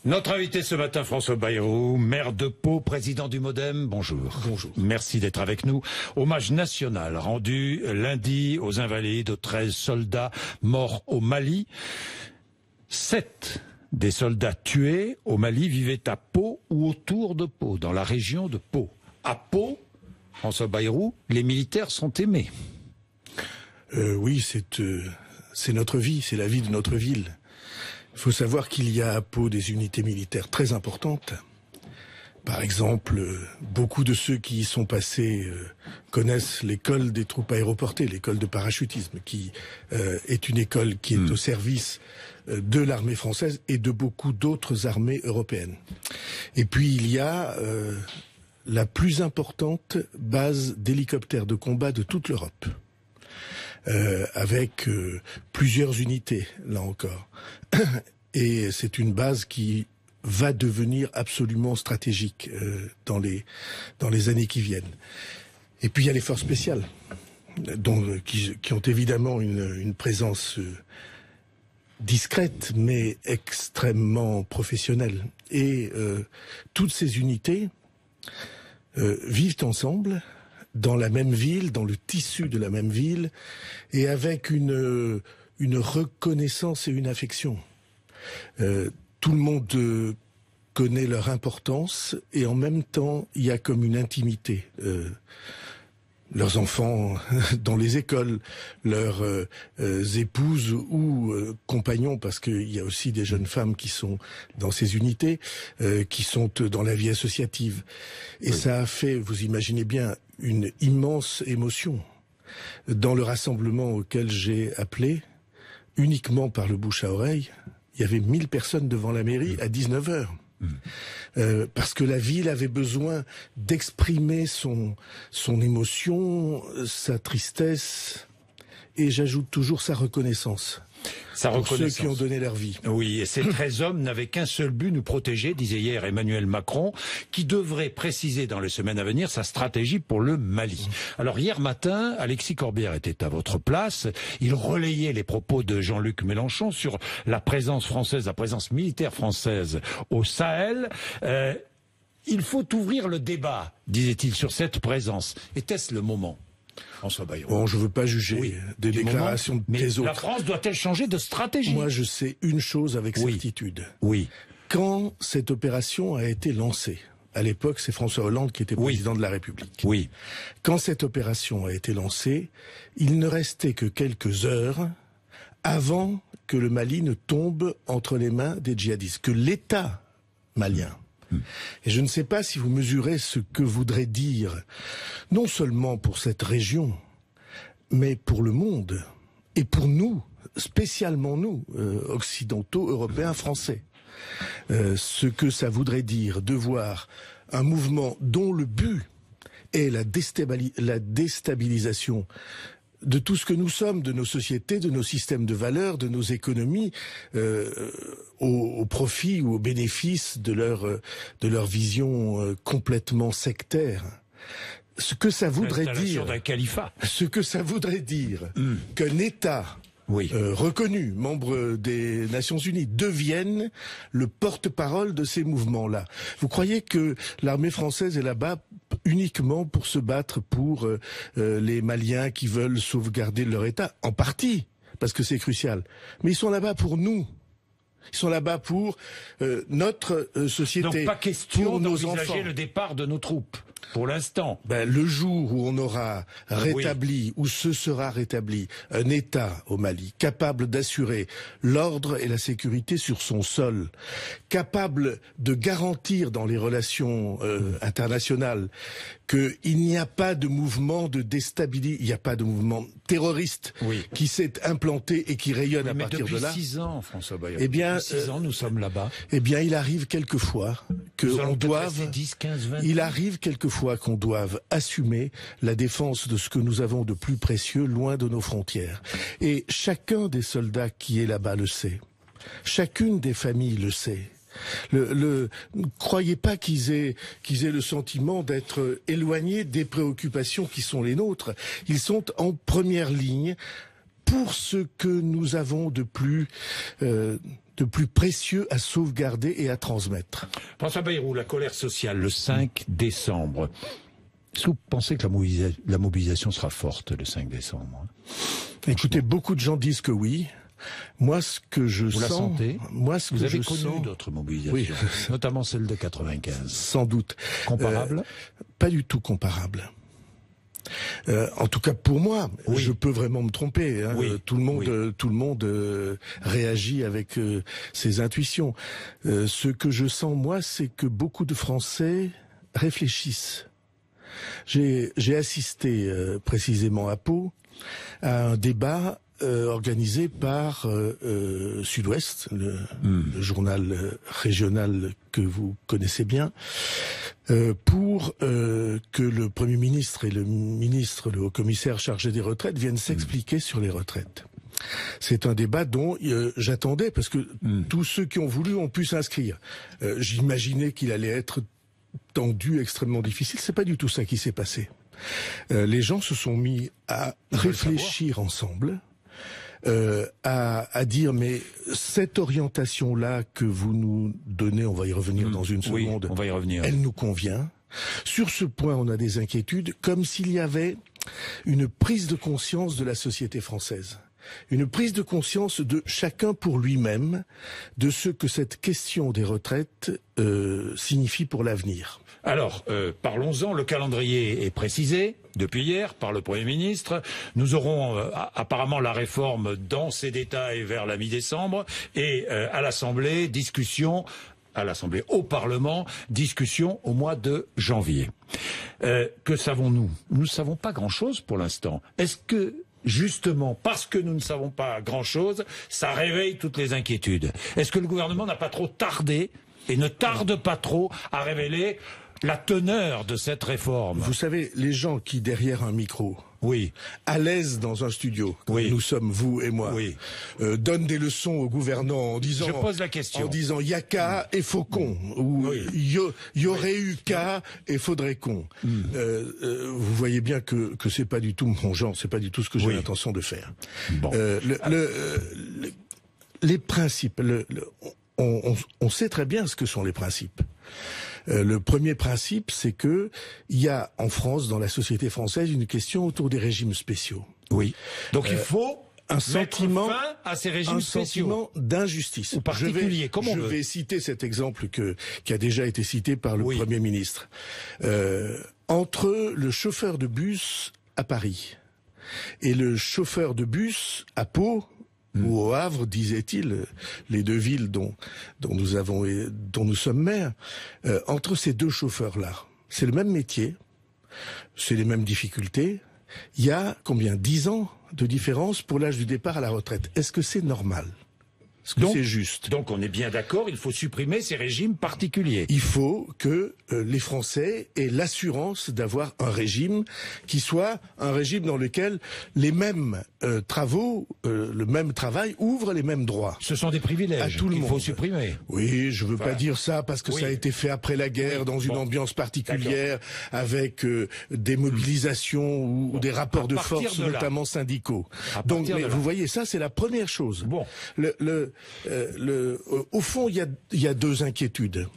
Notre invité ce matin, François Bayrou, maire de Pau, président du MoDem. Bonjour. Bonjour. Merci d'être avec nous. Hommage national rendu lundi aux Invalides, aux 13 soldats morts au Mali. 7 des soldats tués au Mali vivaient à Pau ou autour de Pau, dans la région de Pau. À Pau, François Bayrou, les militaires sont aimés. Oui, c'est notre vie, c'est la vie de notre ville. Il faut savoir qu'il y a à Pau des unités militaires très importantes. Par exemple, beaucoup de ceux qui y sont passés connaissent l'école des troupes aéroportées, l'école de parachutisme, qui est une école qui est au service de l'armée française et de beaucoup d'autres armées européennes. Et puis il y a la plus importante base d'hélicoptères de combat de toute l'Europe. Avec plusieurs unités, là encore. Et c'est une base qui va devenir absolument stratégique dans les années qui viennent. Et puis il y a les forces spéciales, qui ont évidemment une présence discrète, mais extrêmement professionnelle. Et toutes ces unités vivent ensemble, dans la même ville, dans le tissu de la même ville, et avec une reconnaissance et une affection. Tout le monde connaît leur importance, et en même temps, il y a comme une intimité. Leurs enfants dans les écoles, leurs épouses ou compagnons, parce qu'il y a aussi des jeunes femmes qui sont dans ces unités, qui sont dans la vie associative. Et oui, ça a fait, vous imaginez bien, une immense émotion. Dans le rassemblement auquel j'ai appelé, uniquement par le bouche à oreille, il y avait 1000 personnes devant la mairie à 19h. Parce que la ville avait besoin d'exprimer son émotion, sa tristesse, et j'ajoute toujours sa reconnaissance. Pour ceux qui ont donné leur vie. Oui, et ces 13 hommes n'avaient qu'un seul but, nous protéger, disait hier Emmanuel Macron, qui devrait préciser dans les semaines à venir sa stratégie pour le Mali. Alors hier matin, Alexis Corbière était à votre place. Il relayait les propos de Jean-Luc Mélenchon sur la présence française, la présence militaire française au Sahel. Il faut ouvrir le débat, disait-il, sur cette présence. Était-ce le moment ? François Bayrou. Bon, je veux pas juger des déclarations des autres. La France doit-elle changer de stratégie ? Moi, je sais une chose avec certitude. Oui. Quand cette opération a été lancée, à l'époque, c'est François Hollande qui était président de la République. Oui. Quand cette opération a été lancée, il ne restait que quelques heures avant que le Mali ne tombe entre les mains des djihadistes, que l'État malien. Et je ne sais pas si vous mesurez ce que voudrait dire, non seulement pour cette région, mais pour le monde, et pour nous, spécialement nous, occidentaux, européens, français. Ce que ça voudrait dire de voir un mouvement dont le but est la déstabilisation de tout ce que nous sommes, de nos sociétés, de nos systèmes de valeurs, de nos économies, au profit ou au bénéfice de leur vision complètement sectaire. Ce que ça voudrait dire, d'un califat. Ce que ça voudrait dire qu'un État reconnu, membre des Nations Unies, devienne le porte-parole de ces mouvements-là. Vous croyez que l'armée française est là-bas uniquement pour se battre pour les Maliens qui veulent sauvegarder leur État? En partie, parce que c'est crucial. Mais ils sont là-bas pour nous. Ils sont là-bas pour notre société. Donc pas question d'envisager le départ de nos troupes, pour l'instant. Le jour où on aura rétabli, où ce sera rétabli, un État au Mali, capable d'assurer l'ordre et la sécurité sur son sol, capable de garantir dans les relations internationales qu'il n'y a pas de mouvement de déstabilisation, il n'y a pas de mouvement terroriste qui s'est implanté et qui rayonne à partir de là. Depuis 6 ans, François Bayrou. Eh bien, depuis 6 ans, nous sommes là-bas. Eh bien, il arrive quelquefois qu'on doive, 10, 15, 20 il arrive quelquefois qu'on doive assumer la défense de ce que nous avons de plus précieux loin de nos frontières. Et chacun des soldats qui est là-bas le sait. Chacune des familles le sait. Ne croyez pas qu'ils aient le sentiment d'être éloignés des préoccupations qui sont les nôtres. Ils sont en première ligne pour ce que nous avons de plus de plus précieux à sauvegarder et à transmettre. François Bayrou, la colère sociale le 5 décembre. Est-ce que vous pensez que la mobilisation sera forte le 5 décembre? Écoutez, beaucoup de gens disent que oui. Moi, ce que je vous sens... la sentez? Vous avez connu d'autres mobilisations, oui, notamment celle de 95. Sans doute. Comparable? Pas du tout comparable. En tout cas pour moi, oui. Je peux vraiment me tromper. Hein. Oui. Tout le monde réagit avec ses intuitions. Ce que je sens moi, c'est que beaucoup de Français réfléchissent. J'ai assisté précisément à Pau à un débat organisé par Sud-Ouest, le journal régional que vous connaissez bien, pour que le Premier ministre et le haut commissaire chargé des retraites viennent s'expliquer sur les retraites. C'est un débat dont j'attendais, parce que tous ceux qui ont voulu ont pu s'inscrire. J'imaginais qu'il allait être tendu, extrêmement difficile. C'est pas du tout ça qui s'est passé. Les gens se sont mis à réfléchir ensemble, à dire mais cette orientation-là que vous nous donnez, on va y revenir dans une seconde, on va y revenir. Elle nous convient. Sur ce point, on a des inquiétudes, comme s'il y avait une prise de conscience de la société française. Une prise de conscience de chacun pour lui-même de ce que cette question des retraites signifie pour l'avenir. Alors, parlons-en. Le calendrier est précisé depuis hier par le Premier ministre. Nous aurons apparemment la réforme dans ses détails vers la mi-décembre et à l'Assemblée, discussion à l'Assemblée, au Parlement, discussion au mois de janvier. Que savons-nous? Nous ne savons pas grand-chose pour l'instant. Est-ce que justement, parce que nous ne savons pas grand-chose, ça réveille toutes les inquiétudes? Est-ce que le gouvernement n'a pas trop tardé et ne tarde pas trop à révéler la teneur de cette réforme? Vous savez, les gens qui, derrière un micro, à l'aise dans un studio, comme nous sommes, vous et moi, donnent des leçons aux gouvernants en disant... Je pose la question. En disant Yaka et Faucon, ou y aurait eu K et faudrait qu'on. Vous voyez bien que c'est pas du tout mon genre, c'est pas du tout ce que j'ai l'intention de faire. Bon. Les principes, on sait très bien ce que sont les principes. Le premier principe, c'est que il y a en France, dans la société française, une question autour des régimes spéciaux. Oui. Donc il faut un sentiment fin à ces régimes spéciaux. Sentiment d'injustice. Ou particulier, je vais citer cet exemple qui a déjà été cité par le Premier ministre. Entre le chauffeur de bus à Paris et le chauffeur de bus à Pau, ou au Havre, disait-il, les deux villes dont nous sommes maires, entre ces deux chauffeurs-là, c'est le même métier, c'est les mêmes difficultés. Il y a combien? 10 ans de différence pour l'âge du départ à la retraite. Est-ce que c'est normal? Est-ce que c'est juste? Donc on est bien d'accord, il faut supprimer ces régimes particuliers. Il faut que les Français aient l'assurance d'avoir un régime qui soit un régime dans lequel les mêmes travaux, le même travail ouvre les mêmes droits. Ce sont des privilèges à tout le monde. Il faut supprimer. Oui, je veux pas dire ça parce que ça a été fait après la guerre dans une ambiance particulière avec des mobilisations ou des rapports de force notamment syndicaux. Donc vous voyez, ça c'est la première chose. Bon. Au fond, il y a deux inquiétudes.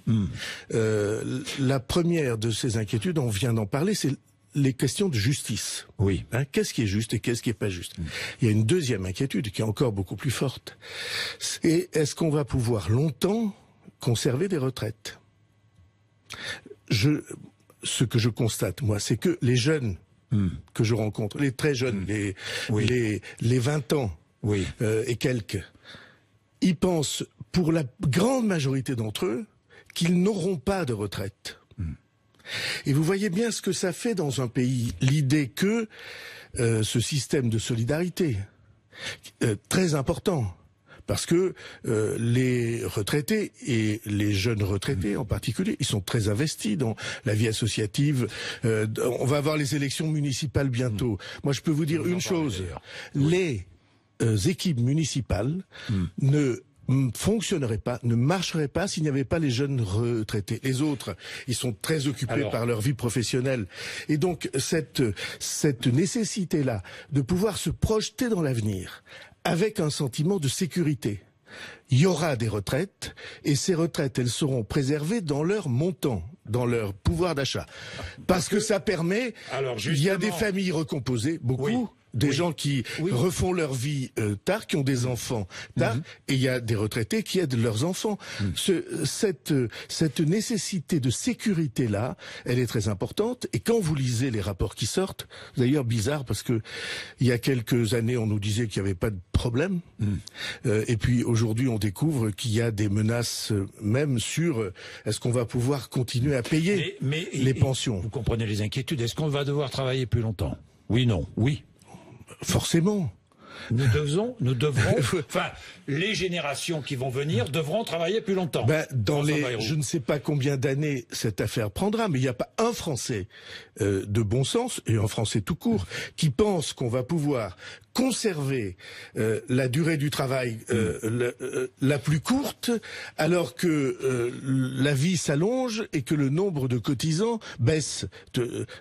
La première de ces inquiétudes, on vient d'en parler, c'est les questions de justice. Oui. Qu'est-ce qui est juste et qu'est-ce qui est pas juste? Il y a une deuxième inquiétude qui est encore beaucoup plus forte. C'est est-ce qu'on va pouvoir longtemps conserver des retraites? Ce que je constate, moi, c'est que les jeunes que je rencontre, les très jeunes, les 20 ans et quelques, ils pensent, pour la grande majorité d'entre eux, qu'ils n'auront pas de retraite. Et vous voyez bien ce que ça fait dans un pays, l'idée que ce système de solidarité, très important, parce que les retraités, et les jeunes retraités en particulier, ils sont très investis dans la vie associative. On va avoir les élections municipales bientôt. Moi, je peux vous dire une chose, les équipes municipales ne fonctionnerait pas, ne marcherait pas s'il n'y avait pas les jeunes retraités. Les autres, ils sont très occupés par leur vie professionnelle. Et donc, cette nécessité-là de pouvoir se projeter dans l'avenir avec un sentiment de sécurité, il y aura des retraites, et ces retraites, elles seront préservées dans leur montant, dans leur pouvoir d'achat. Parce que ça permet, il y a des familles recomposées, beaucoup, oui. des gens qui refont leur vie tard, qui ont des enfants tard, et il y a des retraités qui aident leurs enfants. Cette nécessité de sécurité-là, elle est très importante, et quand vous lisez les rapports qui sortent, d'ailleurs bizarre, parce que il y a quelques années, on nous disait qu'il n'y avait pas de problème, et puis aujourd'hui, on découvre qu'il y a des menaces même sur est-ce qu'on va pouvoir continuer à payer les pensions. Vous comprenez les inquiétudes. Est-ce qu'on va devoir travailler plus longtemps? Oui, non, oui. Forcément. Nous devrons, enfin, les générations qui vont venir devront travailler plus longtemps. Je ne sais pas combien d'années cette affaire prendra, mais il n'y a pas un Français de bon sens, et un Français tout court, qui pense qu'on va pouvoir conserver la durée du travail la plus courte, alors que la vie s'allonge et que le nombre de cotisants baisse.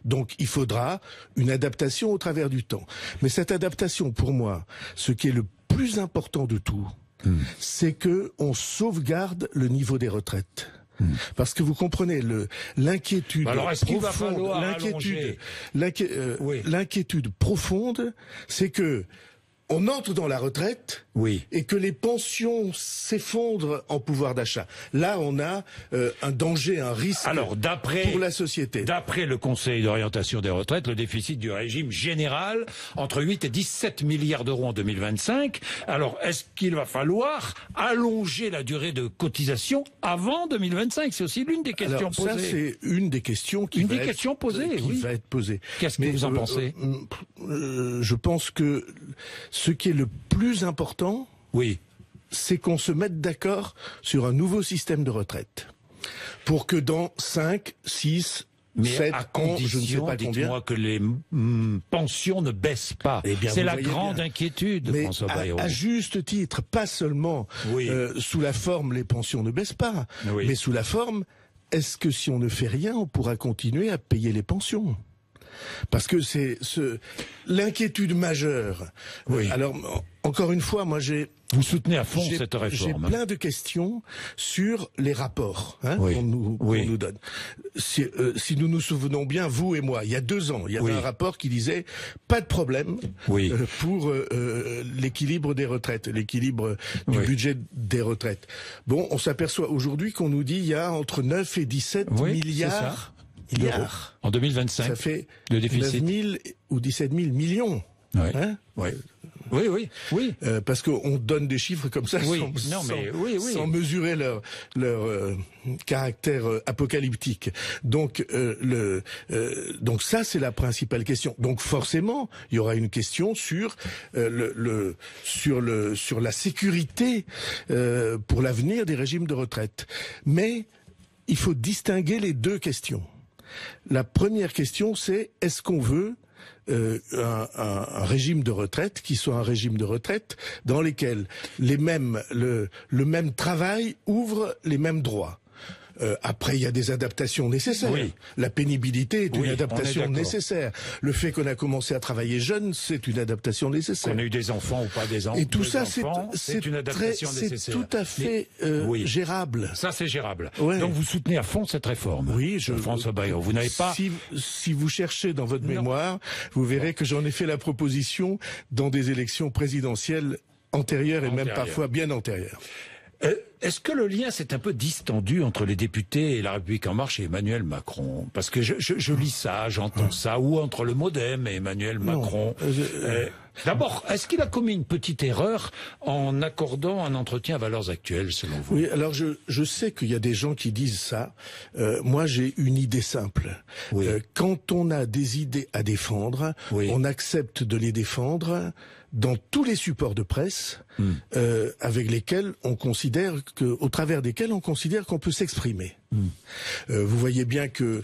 Donc il faudra une adaptation au travers du temps. Mais cette adaptation, pour moi, ce qui est le plus important de tout, c'est que on sauvegarde le niveau des retraites. Parce que vous comprenez l'inquiétude profonde, l'inquiétude profonde, c'est que on entre dans la retraite et que les pensions s'effondrent en pouvoir d'achat. Là, on a un danger, un risque pour la société. D'après le Conseil d'orientation des retraites, le déficit du régime général, entre 8 et 17 milliards d'euros en 2025. Alors, est-ce qu'il va falloir allonger la durée de cotisation avant 2025? C'est aussi l'une des questions posées. Ça, c'est une des questions qui va être posée. Qu'est-ce que vous en pensez? Je pense que ce qui est le plus important, c'est qu'on se mette d'accord sur un nouveau système de retraite. Pour que dans 5, 6, 7 ans, je ne sais pas combien... Dites-moi que les pensions ne baissent pas. C'est la grande inquiétude, François Bayrou. À juste titre, pas seulement sous la forme les pensions ne baissent pas, mais sous la forme, est-ce que si on ne fait rien, on pourra continuer à payer les pensions ? Parce que c'est l'inquiétude majeure. Alors, encore une fois, moi vous soutenez à fond cette réforme. J'ai plein de questions sur les rapports qu'on nous donne. Si nous nous souvenons bien, vous et moi, il y a 2 ans, il y avait un rapport qui disait pas de problème pour l'équilibre des retraites, l'équilibre du budget des retraites. Bon, on s'aperçoit aujourd'hui qu'on nous dit il y a entre 9 et 17 milliards. En 2025, ça fait le déficit. 9 000 ou 17 000 millions. Oui. Parce qu'on donne des chiffres comme ça sans mesurer leur caractère apocalyptique. Donc, donc ça, c'est la principale question. Donc forcément, il y aura une question sur sur la sécurité pour l'avenir des régimes de retraite. Mais il faut distinguer les 2 questions. La première question, c'est est-ce qu'on veut un régime de retraite qui soit un régime de retraite dans lequel le même travail ouvre les mêmes droits. Après, il y a des adaptations nécessaires. La pénibilité est une adaptation nécessaire. Le fait qu'on a commencé à travailler jeune, c'est une adaptation nécessaire. Qu'on a eu des enfants ou pas des enfants. Et tout ça, c'est une adaptation nécessaire. C'est tout à fait gérable. Ça, c'est gérable. Donc, vous soutenez à fond cette réforme. François Bayrou, vous n'avez pas... Si vous cherchez dans votre mémoire, vous verrez que j'en ai fait la proposition dans des élections présidentielles antérieures et même parfois bien antérieures. Est-ce que le lien s'est un peu distendu entre les députés et La République En Marche et Emmanuel Macron? Parce que je lis ça, j'entends ça, ou entre le MoDem et Emmanuel Macron. D'abord, est-ce qu'il a commis une petite erreur en accordant un entretien à valeurs actuelles, selon vous? Oui, alors je sais qu'il y a des gens qui disent ça. Moi, j'ai une idée simple. Quand on a des idées à défendre, on accepte de les défendre dans tous les supports de presse avec lesquels on considère au travers desquels on considère qu'on peut s'exprimer. Vous voyez bien qu'il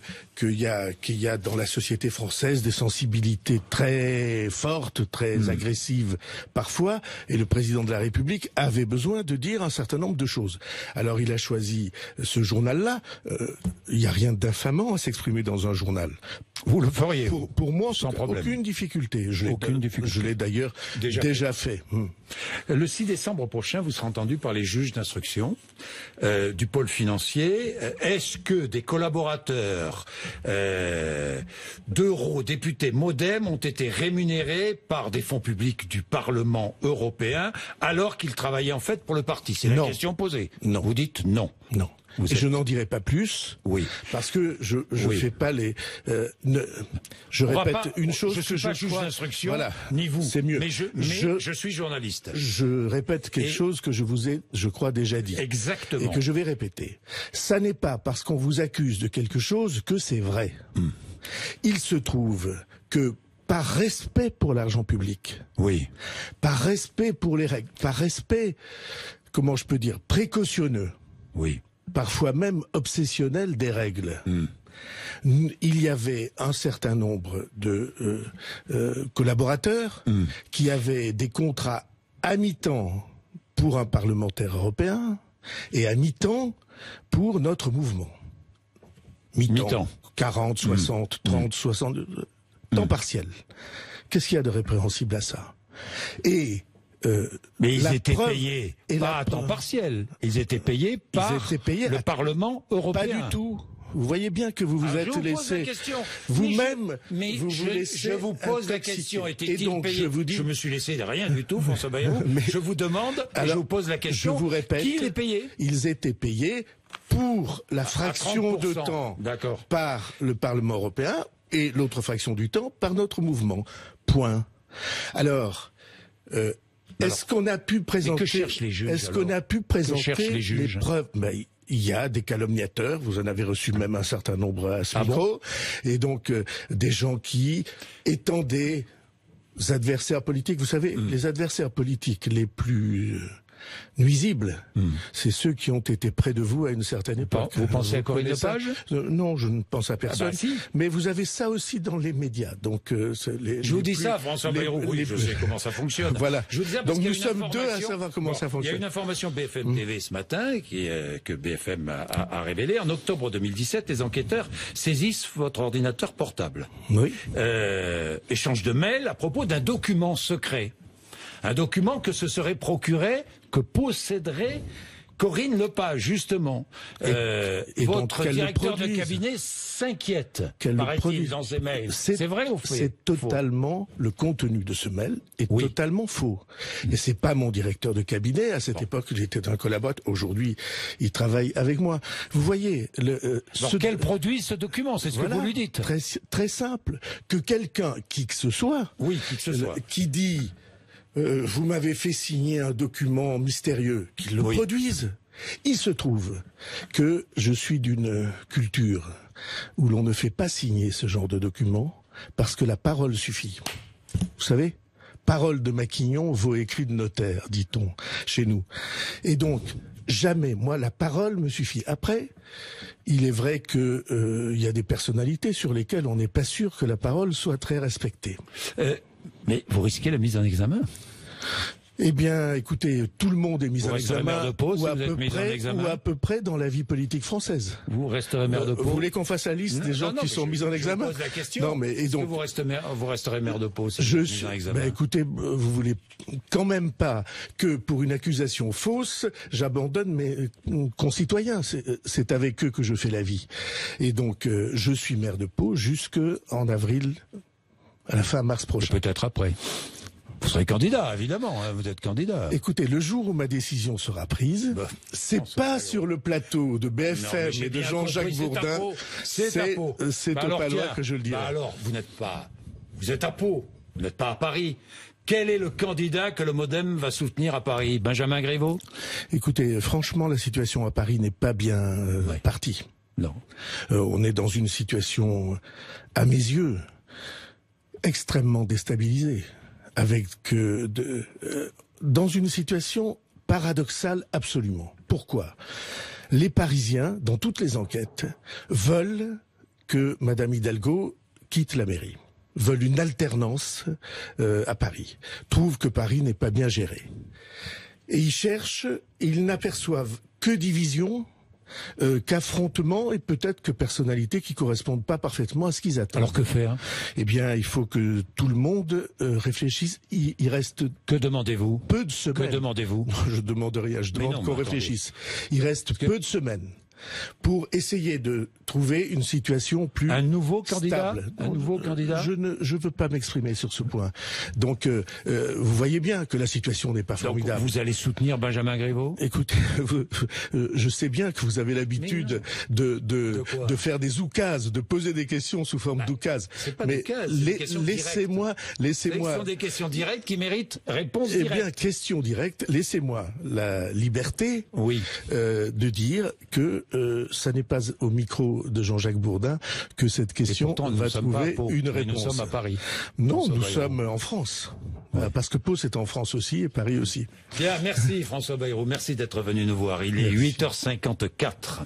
y a dans la société française des sensibilités très fortes, très agressives parfois, et le président de la République avait besoin de dire un certain nombre de choses. Alors il a choisi ce journal-là. Il n'y a rien d'infamant à s'exprimer dans un journal. Vous le feriez pour moi, sans problème. Aucune difficulté. Je l'ai d'ailleurs déjà fait. Le 6 décembre prochain, vous serez entendu par les juges d'instruction du pôle financier. Est-ce que des collaborateurs d'eurodéputés MoDem ont été rémunérés par des fonds publics du Parlement européen alors qu'ils travaillaient en fait pour le parti? C'est la question posée. Non. Vous dites non. Non. Et je n'en dirai pas plus, parce que je fais pas les. Je répète une chose je suis pas juge d'instruction, ni vous. C'est mieux. Mais je suis journaliste. Je répète quelque chose que je vous ai, je crois, déjà dit. Exactement. Et que je vais répéter. Ça n'est pas parce qu'on vous accuse de quelque chose que c'est vrai. Il se trouve que par respect pour l'argent public, par respect pour les règles, par respect, comment je peux dire, précautionneux. Parfois même obsessionnel des règles. Il y avait un certain nombre de collaborateurs qui avaient des contrats à mi-temps pour un parlementaire européen et à mi-temps pour notre mouvement. Mi-temps. 40, 60, 30, 60, temps partiel. Qu'est-ce qu'il y a de répréhensible à ça? Mais ils étaient payés pas à temps partiel. Ils étaient payés par le Parlement européen. Pas du tout. Vous voyez bien que vous vous êtes laissé vous-même. Je vous pose la question. Était-il payé? Je me suis laissé de rien du tout, François Bayrou. Je vous demande et je vous pose la question. Je vous répète. Qui les payait? Ils étaient payés pour la fraction de temps par le Parlement européen et l'autre fraction du temps par notre mouvement. Point. Alors. Est-ce qu'on a pu présenter, les preuves? Il y a des calomniateurs, vous en avez reçu même un certain nombre à ce micro, et donc des gens qui, étant des adversaires politiques, vous savez, les adversaires politiques les plus nuisibles, c'est ceux qui ont été près de vous à une certaine époque. Vous pensez à Corinne Lepage? Non, je ne pense à personne. Si. Mais vous avez ça aussi dans les médias. Donc, je vous dis ça, François Bayrou. Oui, je sais comment ça fonctionne. Voilà. Je vous dis ça parce donc nous sommes deux à savoir comment ça fonctionne. Il y a une information BFM TV ce matin que BFM a révélée. En octobre 2017, les enquêteurs saisissent votre ordinateur portable. Échange de mails à propos d'un document secret. Un document que se serait procuré, que posséderait Corinne Lepage, justement. Et votre directeur de cabinet s'inquiète, paraît-il, dans ses mails. C'est vrai ou faux? C'est totalement, le contenu de ce mail est totalement faux. Et c'est pas mon directeur de cabinet. À cette époque, j'étais un collaborateur. Aujourd'hui, il travaille avec moi. Vous voyez, quel produit ce document? C'est ce que vous lui dites. Très simple. Que quelqu'un, qui que ce soit, qui dit, vous m'avez fait signer un document mystérieux, qu'ils le produisent. Il se trouve que je suis d'une culture où l'on ne fait pas signer ce genre de document parce que la parole suffit. Vous savez, parole de Maquignon vaut écrit de notaire, dit-on chez nous. Et donc, jamais, moi, la parole me suffit. Après, il est vrai que y a des personnalités sur lesquelles on n'est pas sûr que la parole soit très respectée. Mais vous risquez la mise en examen? Eh bien, écoutez, tout le monde est mis en examen, ou à peu près dans la vie politique française. Vous resterez maire de Pau. Vous voulez qu'on fasse la liste des gens qui sont mis en examen? Je pose la question. Non, mais et donc vous resterez maire de Pau si vous êtes mis en examen. Écoutez, vous voulez quand même pas que pour une accusation fausse, j'abandonne mes concitoyens. C'est avec eux que je fais la vie. Et donc, je suis maire de Pau jusqu'en avril, à la fin mars prochain. Peut-être après. Vous serez candidat, évidemment, hein, vous êtes candidat. Écoutez, le jour où ma décision sera prise, c'est pas sur le plateau de BFM et de Jean-Jacques Bourdin, c'est au Palois que je le dirai. Alors, vous êtes à Pau, vous n'êtes pas à Paris. Quel est le candidat que le MoDem va soutenir à Paris? Benjamin Griveaux? Écoutez, franchement, la situation à Paris n'est pas bien partie. Non. On est dans une situation, à mes yeux, extrêmement déstabilisée. Dans une situation paradoxale absolument. Pourquoi? Les Parisiens, dans toutes les enquêtes, veulent que Madame Hidalgo quitte la mairie, veulent une alternance à Paris, trouvent que Paris n'est pas bien géré. Et ils cherchent, ils n'aperçoivent que division qu'affrontements et peut-être que personnalités qui correspondent pas parfaitement à ce qu'ils attendent. Alors que faire? Eh bien, il faut que tout le monde réfléchisse. Il reste Que demandez-vous? peu de semaines. Que demandez-vous? Je demande rien, je demande qu'on réfléchisse. Il reste peu de semaines pour essayer de trouver une situation plus un nouveau candidat stable. Un nouveau candidat. Je veux pas m'exprimer sur ce point. Donc, vous voyez bien que la situation n'est pas formidable. Donc, vous allez soutenir Benjamin Griveaux? Écoutez, je sais bien que vous avez l'habitude de faire des oukases, de poser des questions sous forme d'oukases. C'est pas mais laissez-moi. Ce sont des questions directes qui méritent réponse directe. Eh bien, question directe. Laissez-moi la liberté de dire que ça n'est pas au micro de Jean-Jacques Bourdin que cette question va trouver une réponse. Nous sommes à Paris. Non, nous sommes en France. Parce que Pau, c'est en France aussi et Paris aussi. Bien, merci François Bayrou. Merci d'être venu nous voir. Il est 8h54.